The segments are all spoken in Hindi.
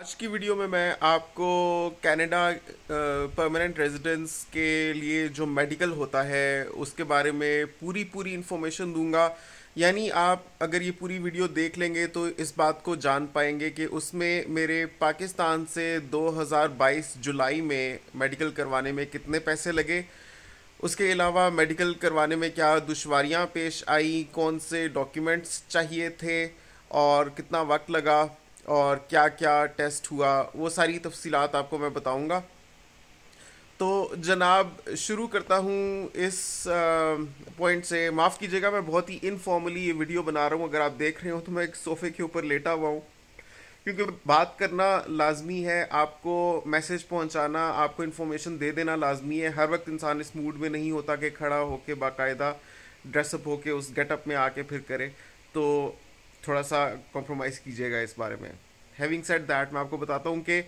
आज की वीडियो में मैं आपको कनाडा परमानेंट रेजिडेंस के लिए जो मेडिकल होता है उसके बारे में पूरी पूरी इन्फॉर्मेशन दूंगा। यानी आप अगर ये पूरी वीडियो देख लेंगे तो इस बात को जान पाएंगे कि उसमें मेरे पाकिस्तान से 2022 जुलाई में मेडिकल करवाने में कितने पैसे लगे, उसके अलावा मेडिकल करवाने में क्या दुश्वारियां पेश आई, कौन से डॉक्यूमेंट्स चाहिए थे और कितना वक्त लगा और क्या क्या टेस्ट हुआ, वो सारी तफसीलात आपको मैं बताऊंगा। तो जनाब शुरू करता हूँ इस पॉइंट से। माफ़ कीजिएगा, मैं बहुत ही इनफॉर्मली ये वीडियो बना रहा हूँ। अगर आप देख रहे हो तो मैं एक सोफ़े के ऊपर लेटा हुआ हूँ, क्योंकि बात करना लाजमी है, आपको मैसेज पहुंचाना, आपको इन्फॉर्मेशन दे देना लाजमी है। हर वक्त इंसान इस मूड में नहीं होता कि खड़ा होके बाकायदा ड्रेसअप होके उस गेटअप में आके फिर करे, तो थोड़ा सा कॉम्प्रोमाइज़ कीजिएगा इस बारे में। हैविंग सेड दैट, मैं आपको बताता हूँ कि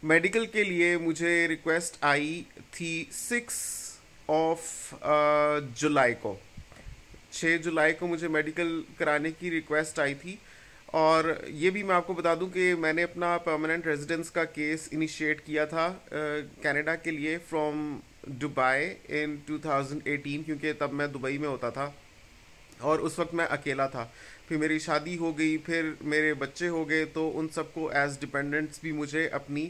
मेडिकल के लिए मुझे रिक्वेस्ट आई थी 6 जुलाई को। 6 जुलाई को मुझे मेडिकल कराने की रिक्वेस्ट आई थी। और ये भी मैं आपको बता दूं कि मैंने अपना परमानेंट रेजिडेंस का केस इनिशिएट किया था कनाडा के लिए फ्रॉम दुबई इन 2018, क्योंकि तब मैं दुबई में होता था और उस वक्त मैं अकेला था। फिर मेरी शादी हो गई, फिर मेरे बच्चे हो गए, तो उन सबको एज डिपेंडेंट्स भी मुझे अपनी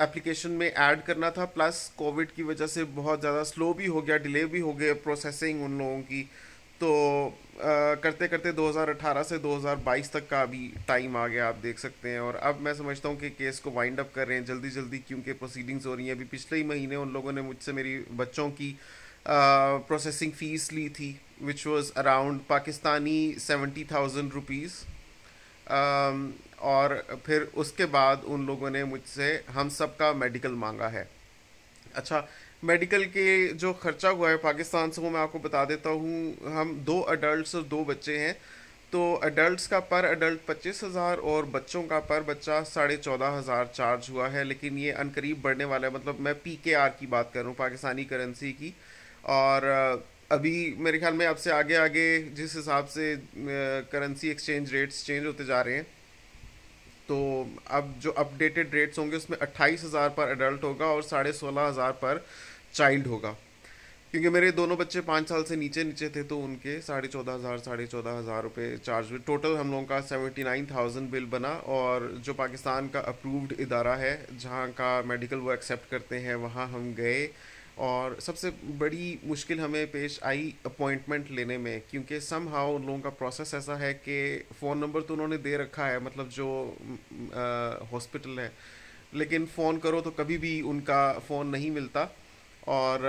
एप्लीकेशन में ऐड करना था। प्लस कोविड की वजह से बहुत ज़्यादा स्लो भी हो गया, डिले भी हो गया प्रोसेसिंग उन लोगों की। तो करते करते 2018 से 2022 तक का अभी टाइम आ गया, आप देख सकते हैं। और अब मैं समझता हूँ कि केस को वाइंड अप कर रहे हैं जल्दी जल्दी, क्योंकि प्रोसीडिंग्स हो रही हैं। अभी पिछले ही महीने उन लोगों ने मुझसे मेरी बच्चों की प्रोसेसिंग फ़ीस ली थी, which was around Pakistani 70,000 rupees. और फिर उसके बाद उन लोगों ने मुझसे हम सब का मेडिकल मांगा है। अच्छा, मेडिकल के जो खर्चा हुआ है पाकिस्तान से वो मैं आपको बता देता हूँ। हम दो अडल्ट्स और दो बच्चे हैं। तो अडल्ट्स का पर अडल्ट 25,000 और बच्चों का पर बच्चा 14,500 चार्ज हुआ है। लेकिन ये अनकरीब बढ़ने वाला है, मतलब मैं PKR की बात कर रहा हूँ, पाकिस्तानी करेंसी की। और अभी मेरे ख्याल में अब से आगे आगे जिस हिसाब से करेंसी एक्सचेंज रेट्स चेंज होते जा रहे हैं, तो अब जो अपडेटेड रेट्स होंगे उसमें 28,000 पर अडल्ट होगा और 16,500 पर चाइल्ड होगा। क्योंकि मेरे दोनों बच्चे 5 साल से नीचे नीचे थे, तो उनके 14,500 चार्ज हुए। टोटल हम लोगों का 79,000 बिल बना। और जो पाकिस्तान का अप्रूव्ड इदारा है जहाँ का मेडिकल वो एक्सेप्ट करते हैं, वहाँ हम गए। और सबसे बड़ी मुश्किल हमें पेश आई अपॉइंटमेंट लेने में, क्योंकि सम हाउ उन लोगों का प्रोसेस ऐसा है कि फ़ोन नंबर तो उन्होंने दे रखा है, मतलब जो हॉस्पिटल है, लेकिन फ़ोन करो तो कभी भी उनका फ़ोन नहीं मिलता। और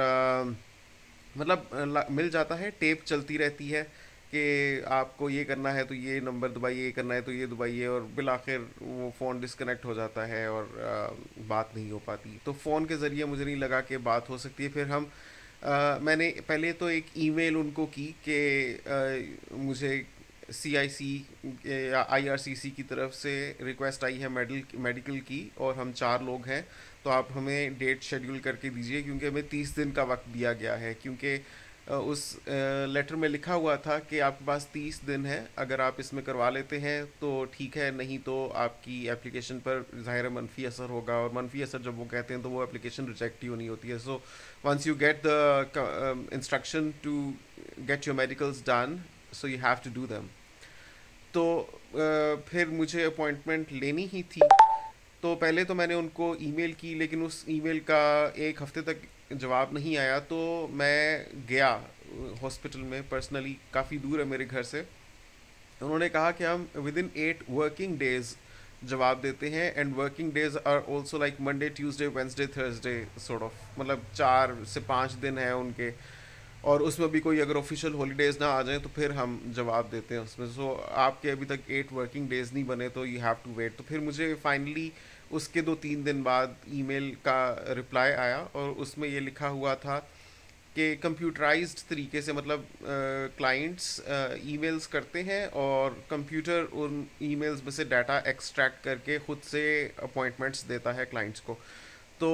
मतलब मिल जाता है, टेप चलती रहती है कि आपको ये करना है तो ये नंबर दबाइए, ये करना है तो ये दबाइए, और बिल आखिर वो फ़ोन डिस्कनेक्ट हो जाता है और बात नहीं हो पाती। तो फ़ोन के ज़रिए मुझे नहीं लगा कि बात हो सकती है। फिर मैंने पहले तो एक ईमेल उनको की कि मुझे CIC या IRCC की तरफ से रिक्वेस्ट आई है मेडिकल की, और हम 4 लोग हैं, तो आप हमें डेट शेड्यूल करके दीजिए, क्योंकि हमें 30 दिन का वक्त दिया गया है। क्योंकि उस लेटर में लिखा हुआ था कि आपके पास 30 दिन है, अगर आप इसमें करवा लेते हैं तो ठीक है, नहीं तो आपकी एप्लीकेशन पर ज़ाहिर है मनफी असर होगा। और मनफी असर जब वो कहते हैं तो वो एप्लीकेशन रिजेक्ट ही होनी होती है। So once you get the instruction to get your medicals done, so you have to do them. तो फिर मुझे अपॉइंटमेंट लेनी ही थी। तो पहले तो मैंने उनको ईमेल की, लेकिन उस ईमेल का 1 हफ्ते तक जवाब नहीं आया। तो मैं गया हॉस्पिटल में पर्सनली, काफ़ी दूर है मेरे घर से। उन्होंने कहा कि हम विद इन 8 वर्किंग डेज जवाब देते हैं, and working days are also like Monday Tuesday Wednesday Thursday sort of, मतलब 4 से 5 दिन है उनके। और उसमें भी कोई अगर ऑफिशियल हॉलीडेज ना आ जाए तो फिर हम जवाब देते हैं उसमें। सो आपके अभी तक 8 वर्किंग डेज नहीं बने तो यू हैव टू वेट। तो फिर मुझे फाइनली उसके 2-3 दिन बाद ईमेल का रिप्लाई आया, और उसमें ये लिखा हुआ था कि कंप्यूटराइज्ड तरीके से, मतलब क्लाइंट्स ईमेल्स करते हैं और कंप्यूटर उन ईमेल्स में से डाटा एक्सट्रैक्ट करके ख़ुद से अपॉइंटमेंट्स देता है क्लाइंट्स को। तो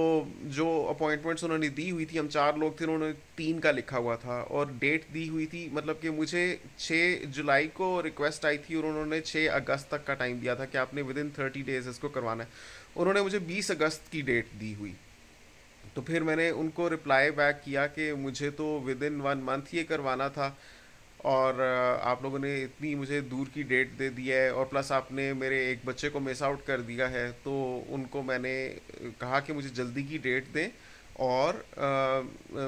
जो अपॉइंटमेंट्स उन्होंने दी हुई थी, हम 4 लोग थे, उन्होंने 3 का लिखा हुआ था और डेट दी हुई थी, मतलब कि मुझे 6 जुलाई को रिक्वेस्ट आई थी और उन्होंने 6 अगस्त तक का टाइम दिया था कि आपने विद इन 30 डेज इसको करवाना है। उन्होंने मुझे 20 अगस्त की डेट दी हुई। तो फिर मैंने उनको रिप्लाई बैक किया कि मुझे तो विद इन 1 मंथ ये करवाना था, और आप लोगों ने इतनी मुझे दूर की डेट दे दी है, और प्लस आपने मेरे एक बच्चे को मिस आउट कर दिया है। तो उनको मैंने कहा कि मुझे जल्दी की डेट दें, और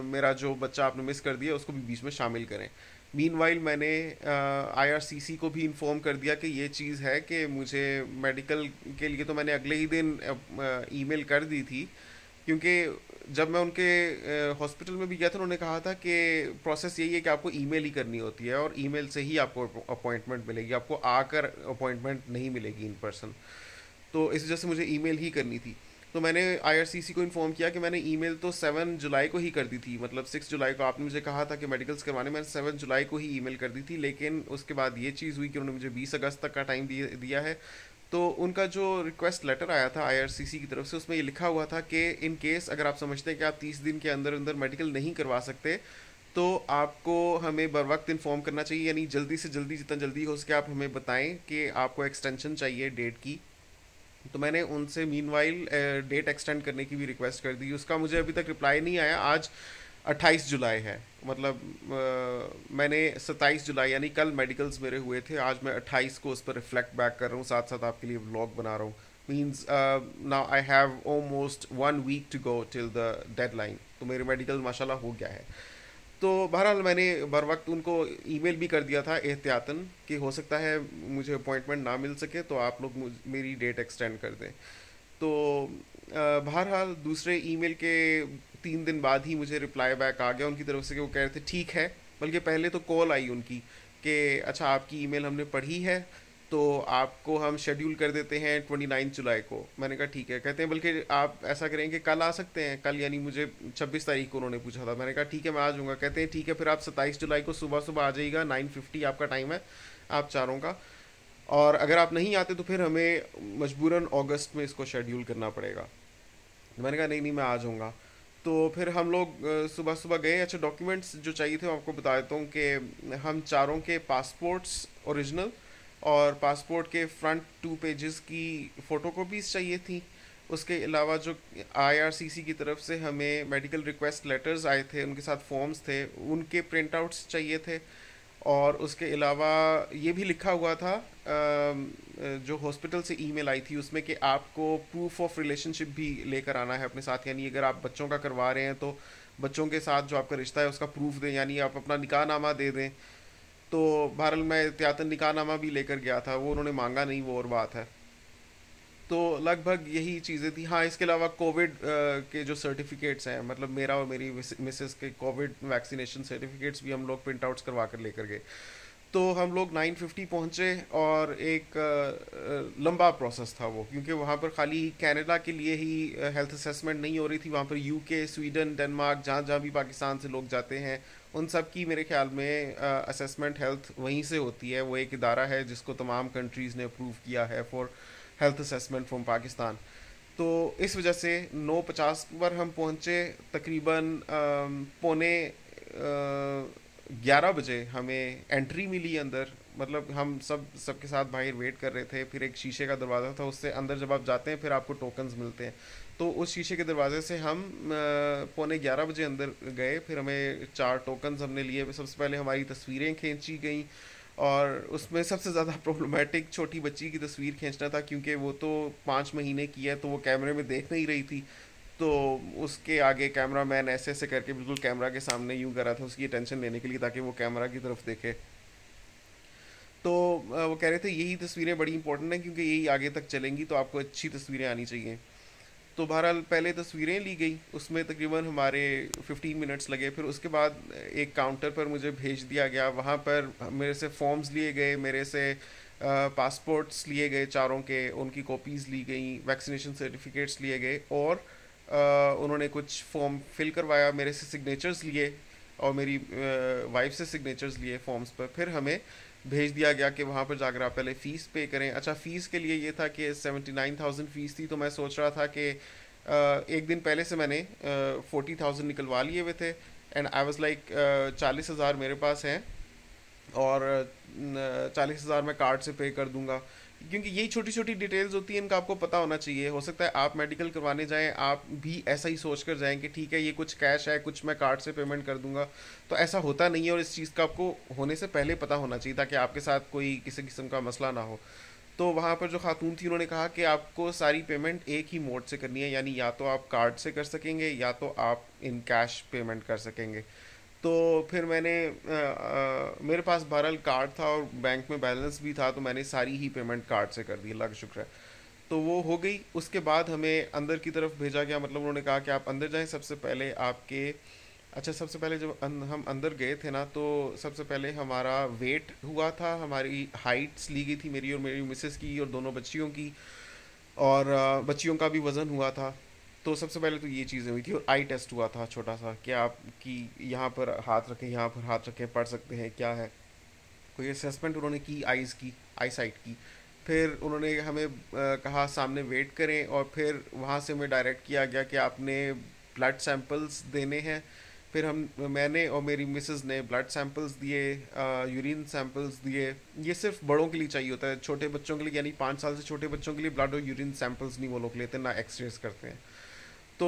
मेरा जो बच्चा आपने मिस कर दिया उसको भी बीच में शामिल करें। मीनवाइल मैंने आईआरसीसी को भी इन्फॉर्म कर दिया कि ये चीज़ है कि मुझे मेडिकल के लिए, तो मैंने अगले ही दिन ईमेल कर दी थी, क्योंकि जब मैं उनके हॉस्पिटल में भी गया था, उन्होंने कहा था कि प्रोसेस यही है कि आपको ईमेल ही करनी होती है और ईमेल से ही आपको अपॉइंटमेंट मिलेगी, आपको आकर अपॉइंटमेंट नहीं मिलेगी इन पर्सन। तो इस वजह से मुझे ईमेल ही करनी थी। तो मैंने आईआरसीसी को इन्फॉर्म किया कि मैंने ईमेल तो 7 जुलाई को ही कर दी थी, मतलब 6 जुलाई को आपने मुझे कहा था कि मेडिकल्स करवाने, मैंने 7 जुलाई को ही ईमेल कर दी थी। लेकिन उसके बाद ये चीज़ हुई कि उन्होंने मुझे 20 अगस्त तक का टाइम दिया है। तो उनका जो रिक्वेस्ट लेटर आया था आईआरसीसी की तरफ से, उसमें ये लिखा हुआ था कि इन केस अगर आप समझते हैं कि आप 30 दिन के अंदर अंदर मेडिकल नहीं करवा सकते, तो आपको हमें बर वक्त इन्फॉर्म करना चाहिए, यानी जल्दी से जल्दी, जितना जल्दी हो सके आप हमें बताएं कि आपको एक्सटेंशन चाहिए डेट की। तो मैंने उनसे मीनवाइल डेट एक्सटेंड करने की भी रिक्वेस्ट कर दी। उसका मुझे अभी तक रिप्लाई नहीं आया। आज 28 जुलाई है, मतलब मैंने 27 जुलाई यानी कल मेडिकल्स मेरे हुए थे, आज मैं 28 को उस पर रिफ्लेक्ट बैक कर रहा हूँ, साथ साथ आपके लिए व्लॉग बना रहा हूँ। Means now I have almost 1 week to go till the deadline. तो मेरे मेडिकल माशाल्लाह हो गया है। तो बहरहाल मैंने बर वक्त उनको ईमेल भी कर दिया था एहतियातन कि हो सकता है मुझे अपॉइंटमेंट ना मिल सके, तो आप लोग मेरी डेट एक्सटेंड कर दें। तो बहरहाल दूसरे ईमेल के 3 दिन बाद ही मुझे रिप्लाई बैक आ गया उनकी तरफ से कि वो कह रहे थे ठीक है। बल्कि पहले तो कॉल आई उनकी कि अच्छा आपकी ईमेल हमने पढ़ी है, तो आपको हम शेड्यूल कर देते हैं 29 जुलाई को। मैंने कहा ठीक है। कहते हैं बल्कि आप ऐसा करें कि कल आ सकते हैं, कल यानी मुझे 26 तारीख को उन्होंने पूछा था। मैंने कहा ठीक है मैं आ जाऊँगा। कहते हैं ठीक है फिर आप 27 जुलाई को सुबह सुबह आ जाइएगा, 9:50 आपका टाइम है आप चारों का, और अगर आप नहीं आते तो फिर हमें मजबूरन अगस्त में इसको शेड्यूल करना पड़ेगा। मैंने कहा नहीं नहीं मैं आ जाऊँगा। तो फिर हम लोग सुबह सुबह गए। अच्छा डॉक्यूमेंट्स जो चाहिए थे मैं आपको बता देता हूँ कि हम चारों के पासपोर्ट्स ओरिजिनल और पासपोर्ट के फ्रंट 2 पेजेस की फ़ोटोकॉपीज़ चाहिए थी। उसके अलावा जो आईआरसीसी की तरफ से हमें मेडिकल रिक्वेस्ट लेटर्स आए थे, उनके साथ फॉर्म्स थे, उनके प्रिंट आउट्स चाहिए थे। और उसके अलावा ये भी लिखा हुआ था जो हॉस्पिटल से ईमेल आई थी उसमें कि आपको प्रूफ ऑफ रिलेशनशिप भी लेकर आना है अपने साथ, यानी अगर आप बच्चों का करवा रहे हैं तो बच्चों के साथ जो आपका रिश्ता है उसका प्रूफ दें, यानी आप अपना निकाहनामा दे दें। तो बहरहाल मैं एहतियातन निकाहनामा भी लेकर गया था, वो उन्होंने मांगा नहीं, वो और बात है। तो लगभग यही चीज़ें थी। हाँ इसके अलावा कोविड के जो सर्टिफिकेट्स हैं, मतलब मेरा और मेरी मिसेस के कोविड वैक्सीनेशन सर्टिफिकेट्स भी हम लोग प्रिंट आउट्स करवा कर लेकर गए। तो हम लोग 9:50 पहुँचे, और एक लंबा प्रोसेस था वो, क्योंकि वहाँ पर खाली कनाडा के लिए ही हेल्थ असेसमेंट नहीं हो रही थी, वहाँ पर यूके, स्वीडन, डेनमार्क, जहाँ जहाँ भी पाकिस्तान से लोग जाते हैं उन सब की मेरे ख्याल में असेसमेंट हेल्थ वहीं से होती है। वो एक इदारा है जिसको तमाम कंट्रीज़ ने अप्रूव किया है for health assessment from Pakistan. तो इस वजह से 9:50 पर हम पहुँचे। तकरीबन पौने 11 बजे हमें एंट्री मिली अंदर। मतलब हम सबके साथ बाहर वेट कर रहे थे। फिर एक शीशे का दरवाज़ा था, उससे अंदर जब आप जाते हैं फिर आपको टोकन्स मिलते हैं। तो उस शीशे के दरवाजे से हम पौने 11 बजे अंदर गए। फिर हमें 4 टोकन्स हमने लिए। सबसे पहले हमारी तस्वीरें खींची गई, और उसमें सबसे ज़्यादा प्रॉब्लमेटिक छोटी बच्ची की तस्वीर खींचना था, क्योंकि वो तो 5 महीने की है, तो वो कैमरे में देख नहीं रही थी। तो उसके आगे कैमरा मैन ऐसे ऐसे करके बिल्कुल कैमरा के सामने यूं कर रहा था उसकी अटेंशन लेने के लिए, ताकि वो कैमरा की तरफ देखे। तो वो कह रहे थे यही तस्वीरें बड़ी इंपॉर्टेंट हैं, क्योंकि यही आगे तक चलेंगी, तो आपको अच्छी तस्वीरें आनी चाहिए। तो बहरहाल पहले तस्वीरें ली गई, उसमें तकरीबन हमारे 15 मिनट्स लगे। फिर उसके बाद एक काउंटर पर मुझे भेज दिया गया। वहाँ पर मेरे से फॉर्म्स लिए गए, मेरे से पासपोर्ट्स लिए गए चारों के, उनकी कॉपीज़ ली गई, वैक्सीनेशन सर्टिफिकेट्स लिए गए, और उन्होंने कुछ फॉर्म फिल करवाया, मेरे से सिग्नेचर्स लिए और मेरी वाइफ से सिग्नेचर्स लिए फॉर्म्स पर। फिर हमें भेज दिया गया कि वहाँ पर जाकर आप पहले फ़ीस पे करें। अच्छा फ़ीस के लिए ये था कि 79,000 फ़ीस थी, तो मैं सोच रहा था कि एक दिन पहले से मैंने 40,000 निकलवा लिए हुए थे, एंड आई वाज लाइक 40,000 मेरे पास हैं, और 40,000 मैं कार्ड से पे कर दूंगा। क्योंकि यही छोटी छोटी डिटेल्स होती हैं, इनका आपको पता होना चाहिए। हो सकता है आप मेडिकल करवाने जाएं, आप भी ऐसा ही सोच कर जाएं कि ठीक है ये कुछ कैश है, कुछ मैं कार्ड से पेमेंट कर दूंगा। तो ऐसा होता नहीं है, और इस चीज़ का आपको होने से पहले पता होना चाहिए ताकि आपके साथ कोई किसी किस्म का मसला ना हो। तो वहाँ पर जो खातून थी उन्होंने कहा कि आपको सारी पेमेंट एक ही मोड से करनी है, यानी या तो आप कार्ड से कर सकेंगे या तो आप इन कैश पेमेंट कर सकेंगे। तो फिर मैंने मेरे पास बहरहाल कार्ड था और बैंक में बैलेंस भी था, तो मैंने सारी ही पेमेंट कार्ड से कर दी, अल्लाह का शुक्र है। तो वो हो गई। उसके बाद हमें अंदर की तरफ भेजा गया, मतलब उन्होंने कहा कि आप अंदर जाएं। सबसे पहले आपके, अच्छा सबसे पहले जब हम अंदर गए थे ना, तो सबसे पहले हमारा वेट हुआ था, हमारी हाइट्स ली गई थी, मेरी और मेरी मिसेस की और दोनों बच्चियों की, और बच्चियों का भी वज़न हुआ था। तो सबसे पहले तो ये चीज़ें हुई थी, और आई टेस्ट हुआ था छोटा सा, कि आप कि यहाँ पर हाथ रखें, यहाँ पर हाथ रखें, पढ़ सकते हैं क्या है। कोई असेसमेंट उन्होंने की आइज़ की, आई साइट की। फिर उन्होंने हमें कहा सामने वेट करें, और फिर वहाँ से हमें डायरेक्ट किया गया कि आपने ब्लड सैंपल्स देने हैं। फिर हम, मैंने और मेरी मिसेस ने ब्लड सैंपल्स दिए, यूरिन सैंपल्स दिए। ये सिर्फ बड़ों के लिए चाहिए होता है, छोटे बच्चों के लिए यानी 5 साल से छोटे बच्चों के लिए ब्लड और यूरिन सैंपल्स नहीं वो लोग लेते, ना एक्सरेज करते हैं। तो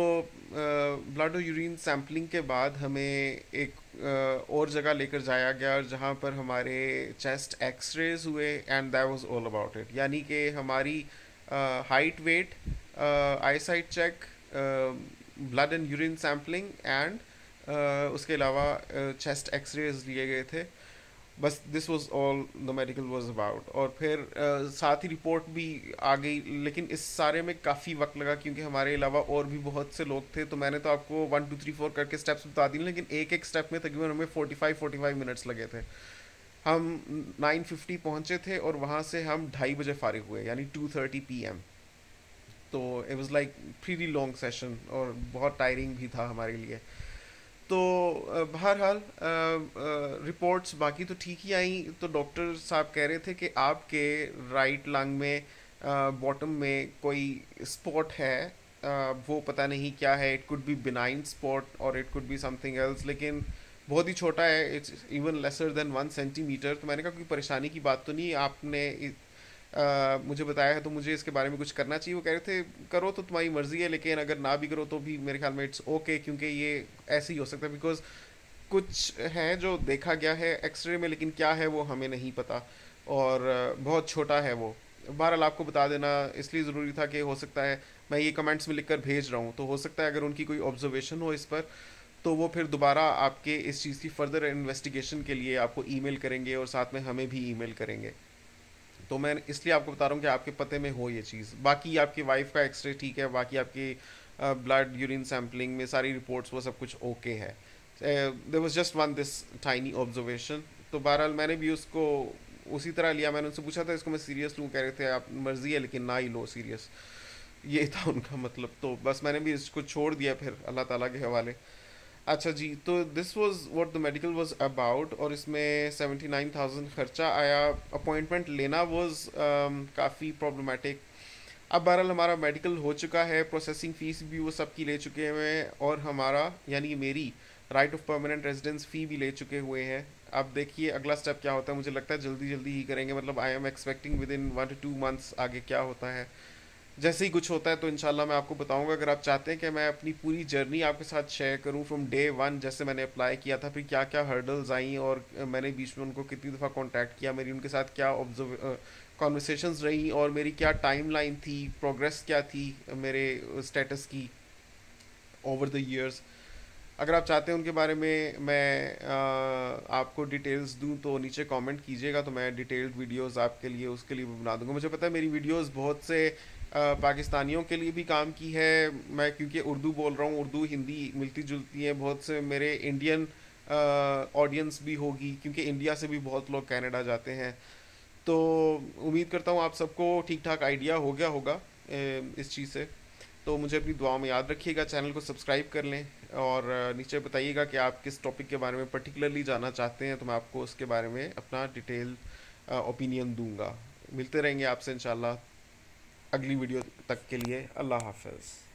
ब्लड और यूरिन सैम्पलिंग के बाद हमें एक और जगह लेकर जाया गया, जहाँ पर हमारे चेस्ट एक्सरेज हुए, and that was all about it. यानी कि हमारी height, weight, eye sight check, blood and urine sampling, and उसके अलावा चेस्ट एक्सरेज लिए गए थे। बस this was all the medical was about. और फिर साथ ही रिपोर्ट भी आ गई, लेकिन इस सारे में काफ़ी वक्त लगा क्योंकि हमारे अलावा और भी बहुत से लोग थे। तो मैंने तो आपको 1 2 3 4 करके स्टेप्स बता दिए, लेकिन एक एक स्टेप में तकरीबन हमें 45 मिनट्स लगे थे। हम 9:50 पहुंचे थे, और वहाँ से हम 2:30 बजे फारिग हुए, यानी 2:30 PM। तो it was like pretty long session, और बहुत टायरिंग भी था हमारे लिए। तो बहरहाल रिपोर्ट्स बाकी तो ठीक ही आई। तो डॉक्टर साहब कह रहे थे कि आपके राइट लंग में बॉटम में कोई स्पॉट है, वो पता नहीं क्या है। It could be benign spot और it could be something else, लेकिन बहुत ही छोटा है, it's even lesser than 1 centimetre. तो मैंने कहा कोई परेशानी की बात तो नहीं, आपने मुझे बताया है तो मुझे इसके बारे में कुछ करना चाहिए। वो कह रहे थे करो तो तुम्हारी मर्जी है, लेकिन अगर ना भी करो तो भी मेरे ख्याल में इट्स ओके, क्योंकि ये ऐसे ही हो सकता है। बिकॉज कुछ है जो देखा गया है एक्सरे में, लेकिन क्या है वो हमें नहीं पता, और बहुत छोटा है वो। बहरहाल आपको बता देना इसलिए ज़रूरी था कि हो सकता है मैं ये कमेंट्स में लिख कर भेज रहा हूँ, तो हो सकता है अगर उनकी कोई ऑब्जर्वेशन हो इस पर, तो वो फिर दोबारा आपके इस चीज़ की फर्दर इन्वेस्टिगेशन के लिए आपको ईमेल करेंगे, और साथ में हमें भी ईमेल करेंगे। तो मैं इसलिए आपको बता रहा हूँ कि आपके पते में हो ये चीज़। बाकी आपकी वाइफ का एक्सरे ठीक है, बाकी आपकी ब्लड यूरिन सैम्पलिंग में सारी रिपोर्ट्स वो सब कुछ ओके है। There was just one this tiny observation. तो बहरहाल मैंने भी उसको उसी तरह लिया। मैंने उनसे पूछा था इसको मैं सीरियस लूँ, कह रहे थे आप मर्जी है लेकिन ना ही लो सीरियस, ये था उनका मतलब। तो बस मैंने भी इसको छोड़ दिया फिर अल्लाह ताला के हवाले। अच्छा जी, तो this was what the medical was about, और इसमें 79,000 खर्चा आया। अपॉइंटमेंट लेना वाज काफ़ी प्रॉब्लमेटिक। अब बहरहाल हमारा मेडिकल हो चुका है, प्रोसेसिंग फ़ीस भी वो सब की ले चुके हैं, और हमारा यानी मेरी राइट ऑफ परमानेंट रेजिडेंस फ़ी भी ले चुके हुए हैं। अब देखिए अगला स्टेप क्या होता है, मुझे लगता है जल्दी जल्दी ही करेंगे, मतलब I am expecting with in 1 to 2 months आगे क्या होता है। जैसे ही कुछ होता है तो इंशाल्लाह मैं आपको बताऊंगा। अगर आप चाहते हैं कि मैं अपनी पूरी जर्नी आपके साथ शेयर करूं फ्रॉम डे वन, जैसे मैंने अप्लाई किया था, फिर क्या क्या हर्डल्स आई, और मैंने बीच में उनको कितनी दफ़ा कांटेक्ट किया, मेरी उनके साथ क्या कॉन्वर्सेशंस रही, और मेरी क्या टाइमलाइन थी, प्रोग्रेस क्या थी मेरे स्टेटस की ओवर द ईयर्स। अगर आप चाहते हैं उनके बारे में मैं आपको डिटेल्स दूं, तो नीचे कमेंट कीजिएगा, तो मैं डिटेल्ड वीडियोस आपके लिए उसके लिए भी बना दूंगा। मुझे पता है मेरी वीडियोस बहुत से पाकिस्तानियों के लिए भी काम की है। मैं क्योंकि उर्दू बोल रहा हूँ, उर्दू हिंदी मिलती जुलती है, बहुत से मेरे इंडियन ऑडियंस भी होगी, क्योंकि इंडिया से भी बहुत लोग कनाडा जाते हैं। तो उम्मीद करता हूँ आप सबको ठीक ठाक आइडिया हो गया होगा इस चीज़ से। तो मुझे अपनी दुआओं में याद रखिएगा, चैनल को सब्सक्राइब कर लें, और नीचे बताइएगा कि आप किस टॉपिक के बारे में पर्टिकुलरली जानना चाहते हैं, तो मैं आपको उसके बारे में अपना डिटेल ओपिनियन दूंगा। मिलते रहेंगे आपसे इंशाल्लाह अगली वीडियो तक के लिए। अल्लाह हाफ़िज़।